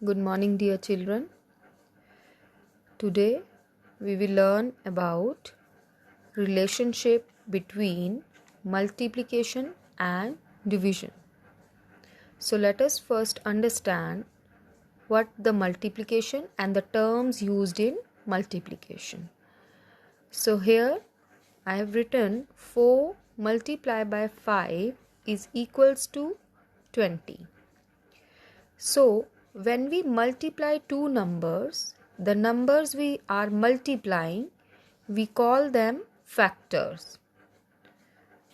Good morning, dear children. Today we will learn about relationship between multiplication and division. So let us first understand what the multiplication and the terms used in multiplication. So here I have written 4 multiplied by 5 is equals to 20. So, when we multiply two numbers, the numbers we are multiplying, we call them factors.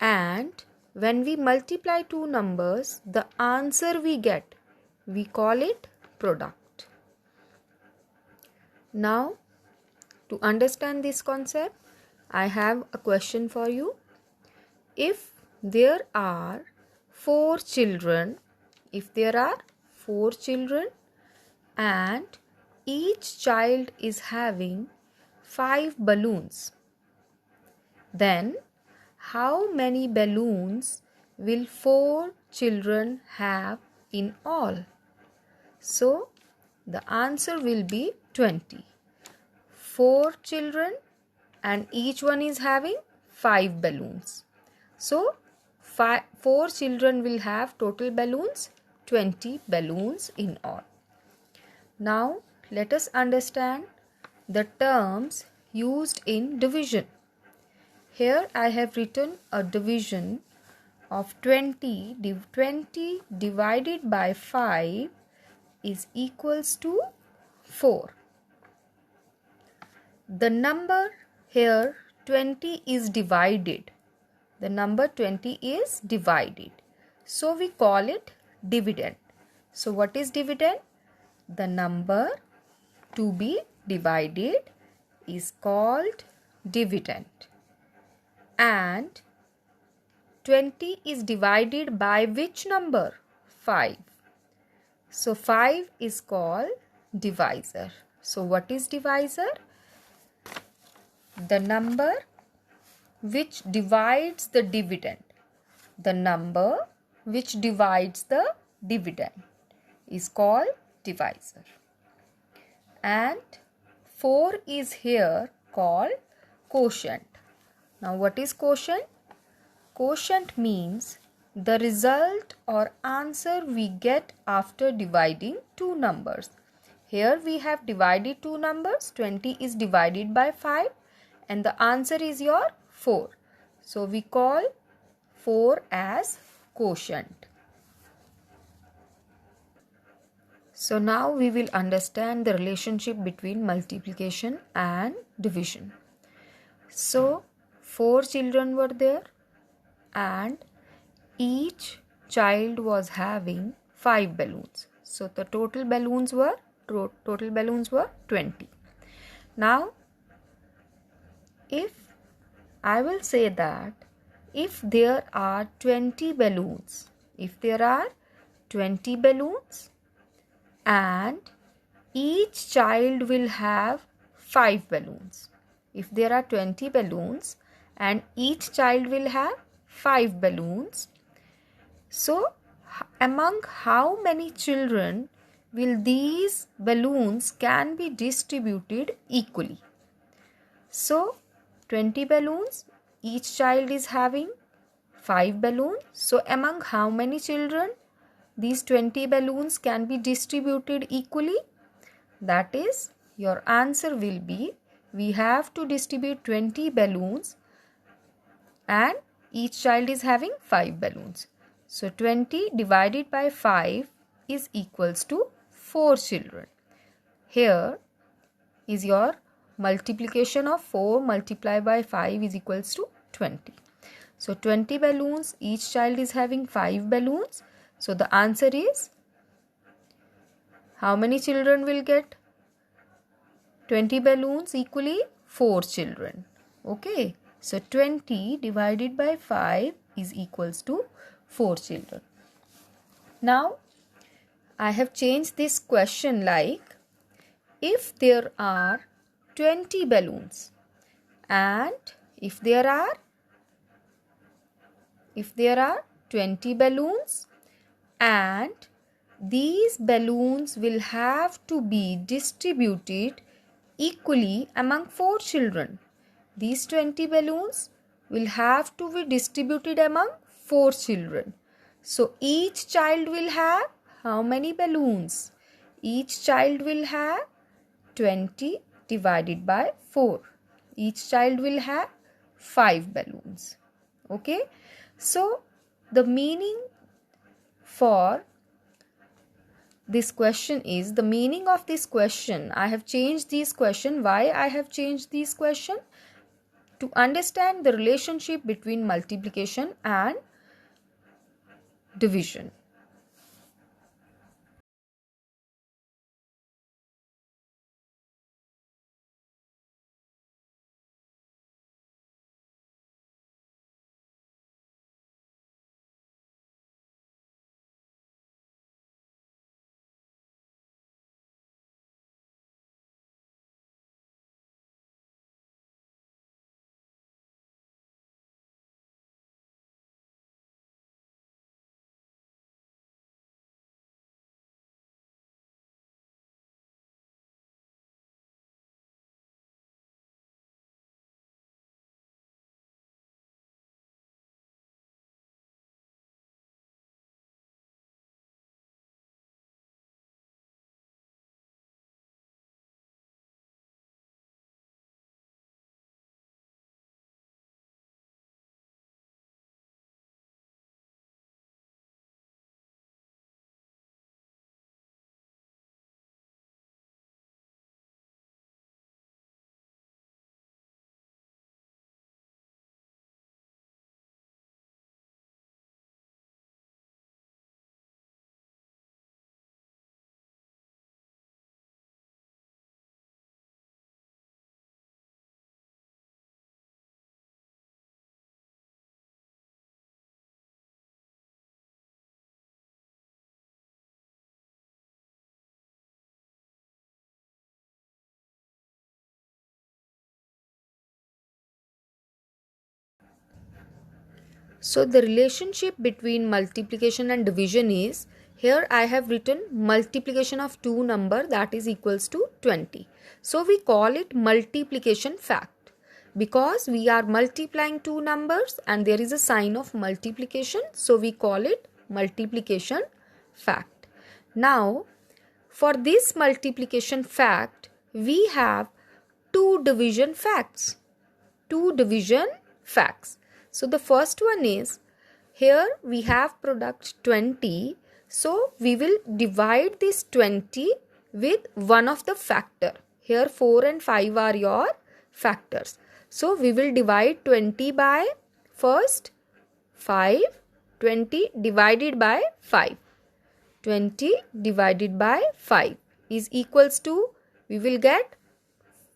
And when we multiply two numbers, the answer we get, we call it product. Now, to understand this concept, I have a question for you. If there are 4 children, and each child is having 5 balloons, then how many balloons will 4 children have in all? So the answer will be 20. 4 children and each one is having 5 balloons. So 4 children will have total balloons, 20 balloons in all. Now let us understand the terms used in division. Here I have written a division of 20. 20 divided by 5 is equals to 4. The number here 20 is divided. The number 20 is divided. So we call it dividend. So what is dividend? The number to be divided is called dividend. And 20 is divided by which number? 5. So 5 is called divisor. So what is divisor? The number which divides the dividend. The number which divides the dividend is called divisor. And 4 is here called quotient. Now what is quotient? Quotient means the result or answer we get after dividing two numbers. Here we have divided two numbers. 20 is divided by 5 and the answer is your 4. So we call 4 as quotient. So now we will understand the relationship between multiplication and division. So 4 children were there and each child was having 5 balloons. So the total balloons were 20. Now if I will say that if there are 20 balloons, and each child will have 5 balloons. If there are 20 balloons and each child will have 5 balloons, so among how many children will these balloons can be distributed equally? So 20 balloons, each child is having 5 balloons. So among how many children these 20 balloons can be distributed equally? That is, your answer will be, we have to distribute 20 balloons and each child is having 5 balloons. So 20 divided by 5 is equals to 4 children. Here is your multiplication of 4 multiplied by 5 is equals to 20. So 20 balloons, each child is having 5 balloons. So the answer is, how many children will get 20 balloons equally? 4 children. Okay. So 20 divided by 5 is equals to 4 children. Now I have changed this question like, if there are 20 balloons and if there are 20 balloons and these balloons will have to be distributed equally among 4 children. These 20 balloons will have to be distributed among 4 children. So each child will have how many balloons? Each child will have 20 divided by 4. Each child will have 5 balloons. Okay. So the meaning for this question is, the meaning of this question, I have changed this question. Why I have changed this question? To understand the relationship between multiplication and division. So the relationship between multiplication and division is, here I have written multiplication of two number, that is equals to 20. So we call it multiplication fact because we are multiplying two numbers and there is a sign of multiplication. So we call it multiplication fact. Now for this multiplication fact we have two division facts. Two division facts. So the first one is, here we have product 20. So we will divide this 20 with one of the factor. Here 4 and 5 are your factors. So we will divide 20 by first 5. 20 divided by 5. 20 divided by 5 is equals to, we will get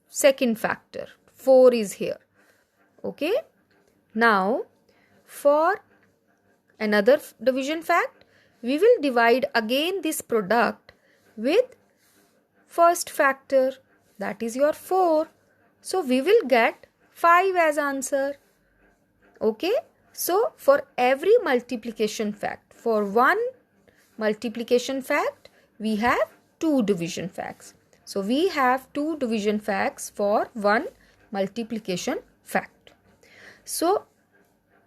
second factor. 4 is here. Okay. Now for another division fact, we will divide again this product with first factor, that is your 4. So we will get 5 as answer. Okay. So for every multiplication fact, for one multiplication fact we have two division facts. So we have two division facts for one multiplication fact. So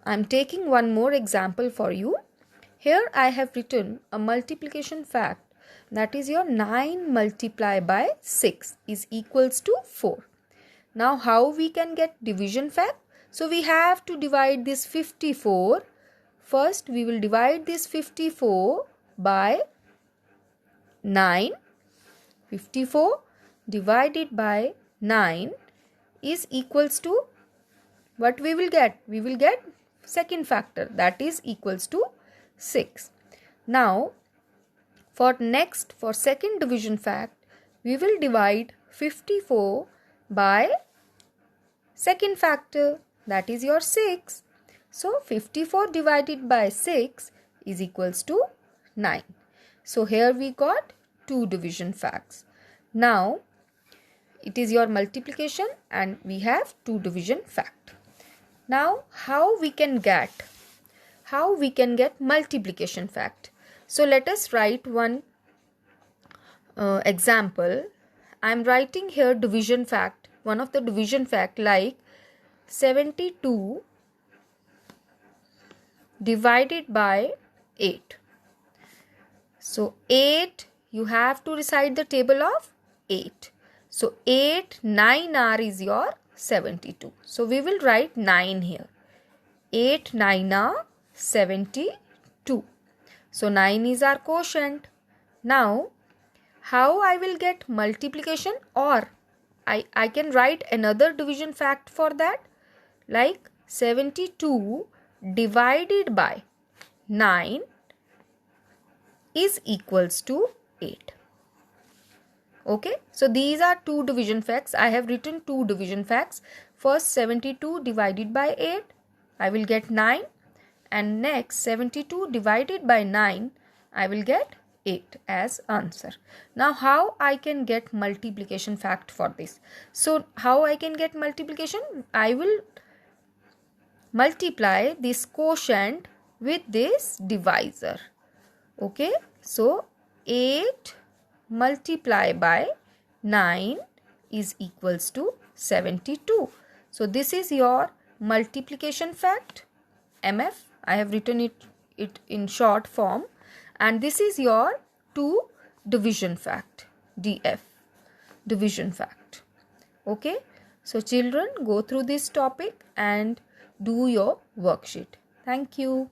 I am taking one more example for you. Here I have written a multiplication fact, that is your 9 multiplied by 6 is equals to 4. Now how we can get division fact? So we have to divide this 54. First we will divide this 54 by 9. 54 divided by 9 is equals to, what we will get? We will get second factor, that is equals to 6. Now for second division fact, we will divide 54 by second factor, that is your 6. So 54 divided by 6 is equals to 9. So here we got two division facts. Now it is your multiplication and we have two division fact. Now how we can get multiplication fact? So let us write one example. I am writing here division fact, one of the division fact, like 72 divided by 8. So 8, you have to recite the table of 8. So 8, 9 are is your 72. So we will write 9 here. 8, 9 are 72. So 9 is our quotient. Now, how I will get multiplication, or I can write another division fact for that, like 72 divided by 9 is equals to 8. Okay, so these are two division facts. I have written two division facts. First, 72 divided by 8, I will get 9, and next 72 divided by 9, I will get 8 as answer. Now how I can get multiplication fact for this? So how I can get multiplication? I will multiply this quotient with this divisor. Okay, so 8 multiplied by 9 is equals to 72. So this is your multiplication fact, MF. I have written it in short form, and this is your 2 division fact, DF, division fact. Okay, so children, go through this topic and do your worksheet. Thank you.